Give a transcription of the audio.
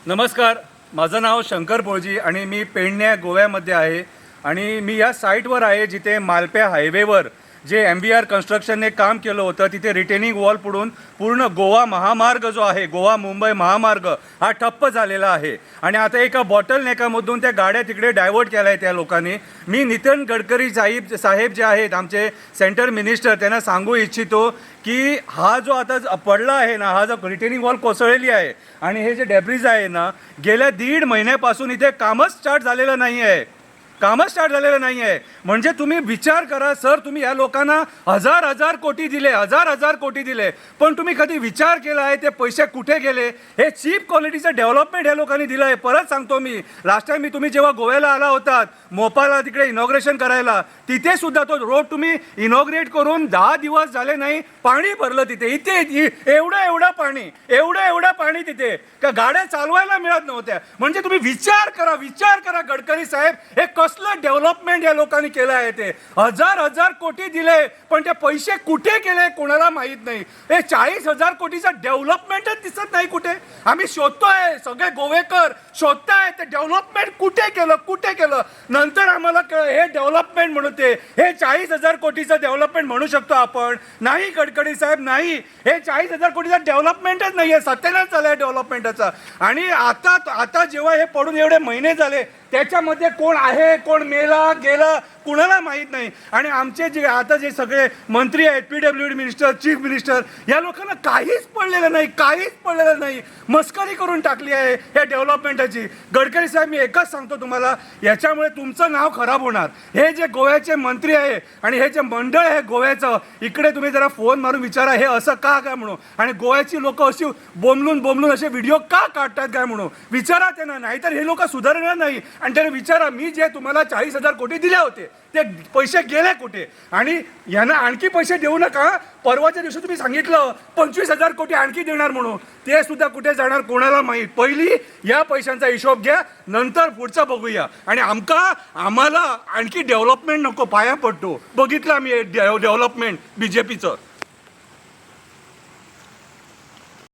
नमस्कार, माझं नाव शंकर पोळजी आणि मी पेडणे गोव्यामध्ये आहे आणि मी या साईटवर आहे जिथे मालप्या हायवेवर जे MVR कन्स्ट्रक्शनने काम केलं होतं तिथे रिटेनिंग वॉल पडून पूर्ण गोवा महामार्ग जो आहे गोवा मुंबई महामार्ग हा ठप्प झालेला आहे आणि आता एका बॉटल नेकामधून त्या गाड्या तिकडे डायव्हर्ट केल्या आहे त्या लोकांनी. मी नितीन गडकरी साहेब जे आहेत आमचे सेंटर मिनिस्टर त्यांना सांगू इच्छितो की हा जो आता पडला आहे ना, हा जो रिटेनिंग वॉल कोसळलेली आहे आणि हे जे डेब्रिज आहे ना, गेल्या 1.5 महिन्यापासून इथे कामच स्टार्ट झालेलं नाही आहे. म्हणजे तुम्ही विचार करा सर, तुम्ही या लोकांना हजार कोटी दिले पण तुम्ही कधी विचार केला आहे ते पैसे कुठे गेले? हे चीप क्वालिटीचं डेव्हलपमेंट या लोकांनी दिलं आहे. परत सांगतो मी, लास्ट टाइम तुम्ही जेव्हा गोव्याला आला होतात मोपाला तिकडे इनॉग्रेशन करायला, तिथे सुद्धा तो रोड तुम्ही इनॉग्रेट करून 10 दिवस झाले नाही, पाणी भरलं तिथे. इथे एवढं पाणी तिथे का गाड्या चालवायला मिळत नव्हत्या. म्हणजे तुम्ही विचार करा गडकरी साहेब, हे कसलं डेव्हलपमेंट या लोकांनी केलं आहे. ते हजार कोटी दिले पण ते पैसे कुठे गेले कोणाला माहीत नाही. हे 40,000 कोटीचं डेव्हलपमेंटच दिसत नाही कुठे. आम्ही शोधतोय, सगळे गोवेकर शोधताय ते डेव्हलपमेंट कुठे केलं. नंतर आम्हाला हे डेव्हलपमेंट म्हणून हे 40,000 कोटीचं डेव्हलपमेंट म्हणू शकतो आपण? नाही गडकरी साहेब, नाही. हे 40,000 कोटीचं डेव्हलपमेंटच नाही आहे, सत्यानाश झालं आहे डेव्हलपमेंटचा. आणि आता जेव्हा हे पडून एवढे महिने झाले त्याच्यामध्ये कोण आहे, कोण मेला गेला कुणाला माहीत नाही. आणि आमचे जे सगळे मंत्री आहेत, PWD मिनिस्टर, चीफ मिनिस्टर, या लोकांना काहीच पडलेलं नाही. मस्करी करून टाकली आहे या डेव्हलपमेंटची. गडकरी साहेब, मी एकच सांगतो तुम्हाला, याच्यामुळे तुमचं नाव खराब होणार. हे जे गोव्याचे मंत्री आहे आणि हे जे मंडळ आहे गोव्याचं, इकडे तुम्ही जरा फोन मारून विचारा हे असं का काय म्हणून, आणि गोव्याची लोक अशी बोंबलून असे व्हिडिओ का काढतात काय म्हणून विचारा त्यांना. नाहीतर हे लोक सुधारणार नाही. आणि त्याने विचारा, मी जे तुम्हाला 40,000 कोटी दिले होते ते पैसे गेले कुठे? आणि यांना आणखी पैसे देऊ नका. परवाच्या दिवशी तुम्ही सांगितलं 25,000 कोटी आणखी देणार म्हणून, ते सुद्धा कुठे जाणार कोणाला माहीत. पहिली या पैशांचा हिशोब घ्या, नंतर पुढचं बघूया. आणि आम्हाला आणखी डेव्हलपमेंट नको, पाया पडतो. बघितलं आम्ही डेव्हलपमेंट BJPचं.